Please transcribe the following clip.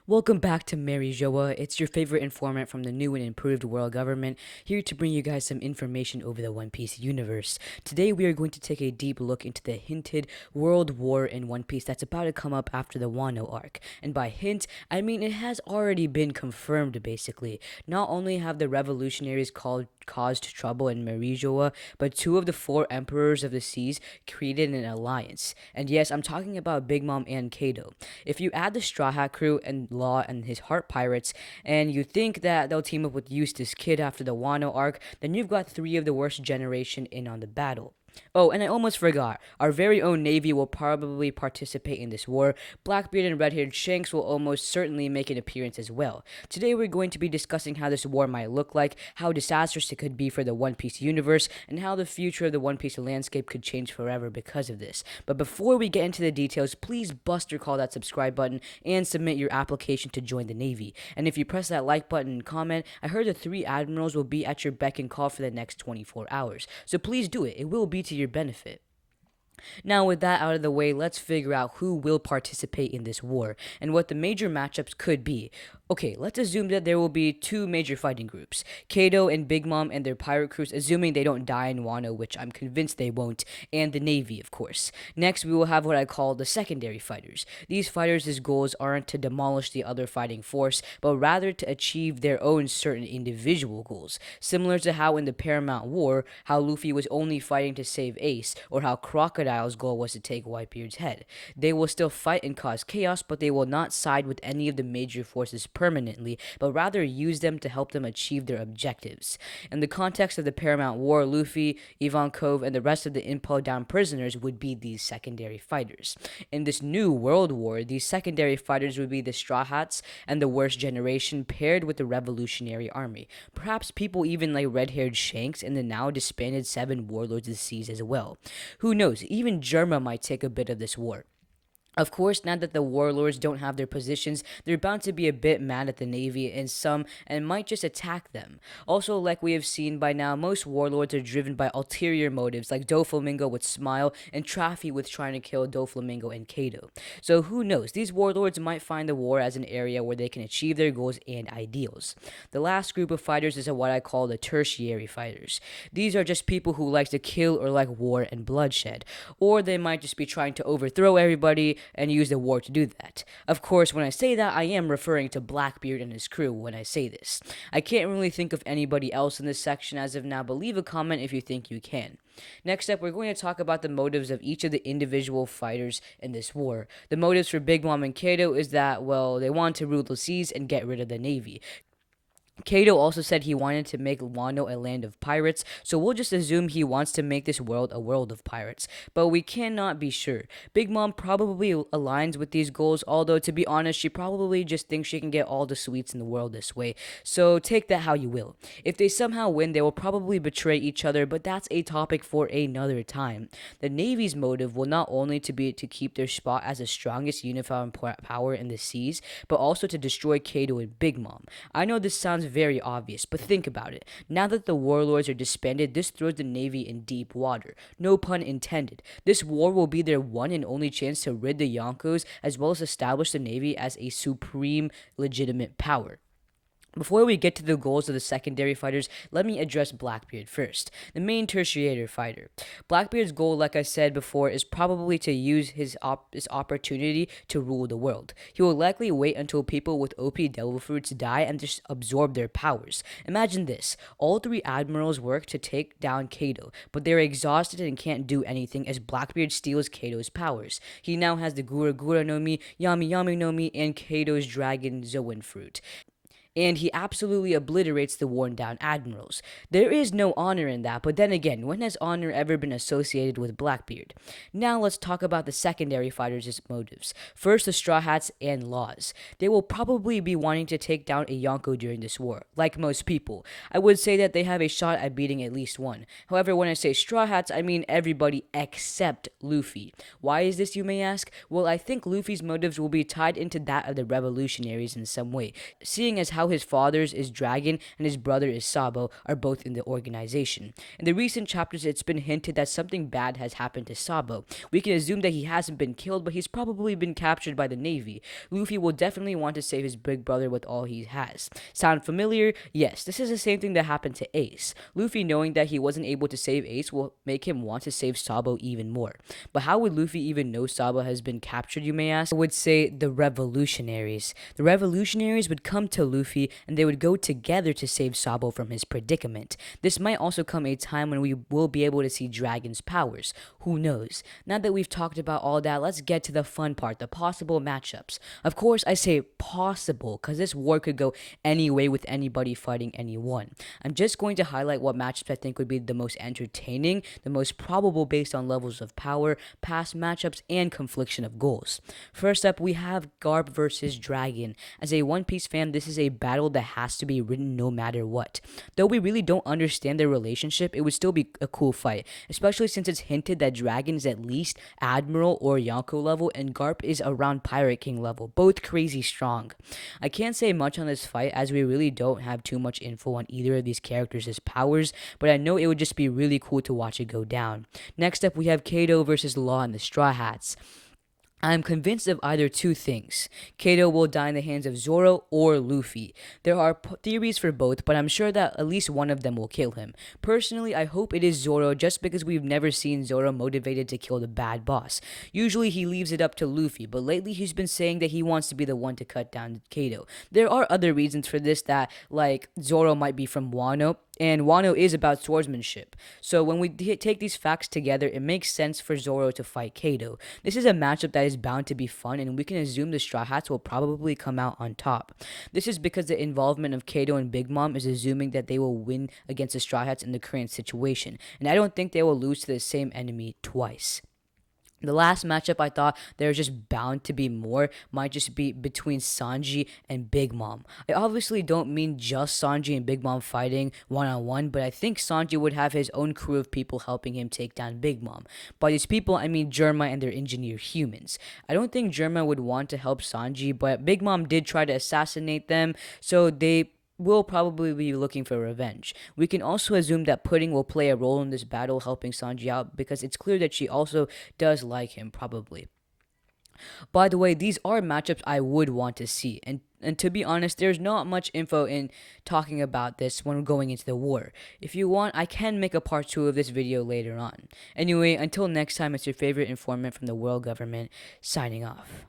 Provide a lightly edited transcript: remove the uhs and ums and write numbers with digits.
Welcome back to Mary Joa. It's your favorite informant from the new and improved world government, here to bring you guys some information over the One Piece universe. Today we are going to take a deep look into the hinted world war in One Piece that's about to come up after the Wano arc. And by hint, I mean it has already been confirmed basically. Not only have the revolutionaries caused trouble in Marijoa, but two of the four emperors of the seas created an alliance. And yes, I'm talking about Big Mom and Cato. If you add the Straw Hat crew and Law and his Heart Pirates, and you think that they'll team up with Eustace Kid after the Wano arc, then you've got three of the worst generation in on the battle. Oh, and I almost forgot. Our very own Navy will probably participate in this war. Blackbeard and Red-Haired Shanks will almost certainly make an appearance as well. Today we're going to be discussing how this war might look like, how disastrous it could be for the One Piece universe, and how the future of the One Piece landscape could change forever because of this. But before we get into the details, please bust or call that subscribe button and submit your application to join the Navy. And if you press that like button and comment, I heard the three admirals will be at your beck and call for the next 24 hours. So please do it. It will be to your benefit. Now, with that out of the way, let's figure out who will participate in this war and what the major matchups could be. Okay, let's assume that there will be two major fighting groups, Kaido and Big Mom and their pirate crews, assuming they don't die in Wano, which I'm convinced they won't, and the Navy, of course. Next, we will have what I call the secondary fighters. These fighters' goals aren't to demolish the other fighting force, but rather to achieve their own certain individual goals, similar to how in the Paramount War, how Luffy was only fighting to save Ace, or how Crocodile's goal was to take Whitebeard's head. They will still fight and cause chaos, but they will not side with any of the major forces permanently, but rather use them to help them achieve their objectives. In the context of the Paramount War, Luffy, Ivankov, and the rest of the Impel Down prisoners would be these secondary fighters. In this new World War, these secondary fighters would be the Straw Hats and the Worst Generation paired with the Revolutionary Army. Perhaps people even like Red-Haired Shanks and the now disbanded 7 Warlords of the Seas as well. Who knows, even Germa might take a bit of this war. Of course, now that the warlords don't have their positions, they're bound to be a bit mad at the Navy and might just attack them. Also, like we have seen by now, most warlords are driven by ulterior motives, like Doflamingo with Smile and Traffy with trying to kill Doflamingo and Kato. So who knows, these warlords might find the war as an area where they can achieve their goals and ideals. The last group of fighters is what I call the tertiary fighters. These are just people who like to kill or like war and bloodshed, or they might just be trying to overthrow everybody and use the war to do that. Of course, when I say that, I am referring to Blackbeard and his crew when I say this. I can't really think of anybody else in this section as of now, but leave a comment if you think you can. Next up, we're going to talk about the motives of each of the individual fighters in this war. The motives for Big Mom and Kato is that, well, they want to rule the seas and get rid of the Navy. Kato also said he wanted to make Wano a land of pirates, so we'll just assume he wants to make this world a world of pirates. But we cannot be sure. Big Mom probably aligns with these goals, although to be honest, she probably just thinks she can get all the sweets in the world this way. So take that how you will. If they somehow win, they will probably betray each other, but that's a topic for another time. The Navy's motive will not only to be to keep their spot as the strongest unifying power in the seas, but also to destroy Kato and Big Mom. I know this sounds very obvious, but think about it. Now that the warlords are disbanded, this throws the Navy in deep water. No pun intended. This war will be their one and only chance to rid the Yonkos as well as establish the Navy as a supreme legitimate power. Before we get to the goals of the secondary fighters, let me address Blackbeard first, the main tertiary fighter. Blackbeard's goal, like I said before, is probably to use his opportunity to rule the world. He will likely wait until people with OP devil fruits die and just absorb their powers. Imagine this, all three admirals work to take down Kato, but they're exhausted and can't do anything as Blackbeard steals Kato's powers. He now has the Gura Gura no Mi, Yami Yami no Mi, and Kato's dragon Zoan fruit, and he absolutely obliterates the worn down admirals. There is no honor in that, but then again, when has honor ever been associated with Blackbeard? Now let's talk about the secondary fighters' motives. First, the Straw Hats and Laws. They will probably be wanting to take down a Yonko during this war, like most people. I would say that they have a shot at beating at least one. However, when I say Straw Hats, I mean everybody except Luffy. Why is this, you may ask? Well, I think Luffy's motives will be tied into that of the revolutionaries in some way, seeing as how how his father's is Dragon and his brother is Sabo are both in the organization. In the recent chapters, it's been hinted that something bad has happened to Sabo. We can assume that he hasn't been killed, but he's probably been captured by the Navy. Luffy will definitely want to save his big brother with all he has. Sound familiar? Yes, this is the same thing that happened to Ace. Luffy knowing that he wasn't able to save Ace will make him want to save Sabo even more. But how would Luffy even know Sabo has been captured, you may ask? I would say the revolutionaries. The revolutionaries would come to Luffy and they would go together to save Sabo from his predicament. This might also come a time when we will be able to see Dragon's powers. Who knows? Now that we've talked about all that, let's get to the fun part, the possible matchups. Of course, I say possible because this war could go any way with anybody fighting anyone. I'm just going to highlight what matchups I think would be the most entertaining, the most probable based on levels of power, past matchups, and confliction of goals. First up, we have Garp versus Dragon. As a One Piece fan, this is a battle that has to be written no matter what. Though we really don't understand their relationship, it would still be a cool fight, especially since it's hinted that Dragon is at least Admiral or Yonko level and Garp is around Pirate King level, both crazy strong. I can't say much on this fight as we really don't have too much info on either of these characters' powers, but I know it would just be really cool to watch it go down. Next up, we have Cato versus Law and the Straw Hats. I am convinced of either two things. Cato will die in the hands of Zoro or Luffy. There are theories for both, but I'm sure that at least one of them will kill him. Personally, I hope it is Zoro just because we've never seen Zoro motivated to kill the bad boss. Usually he leaves it up to Luffy, but lately he's been saying that he wants to be the one to cut down Cato. There are other reasons for this that, like, Zoro might be from Wano, and Wano is about swordsmanship. So when we take these facts together, it makes sense for Zoro to fight Cato. This is a matchup that is bound to be fun, and we can assume the Straw Hats will probably come out on top. This is because the involvement of Cato and Big Mom is assuming that they will win against the Straw Hats in the current situation, and I don't think they will lose to the same enemy twice. The last matchup I thought there's just bound to be more might just be between Sanji and Big Mom. I obviously don't mean just Sanji and Big Mom fighting one-on-one, but I think Sanji would have his own crew of people helping him take down Big Mom. By these people, I mean Germa and their engineered humans. I don't think Germa would want to help Sanji, but Big Mom did try to assassinate them, so they will probably be looking for revenge. We can also assume that Pudding will play a role in this battle helping Sanji out because it's clear that she also does like him, probably. By the way, these are matchups I would want to see, and to be honest, there's not much info in talking about this when we're going into the war. If you want, I can make a part 2 of this video later on. Anyway, until next time, it's your favorite informant from the world government, signing off.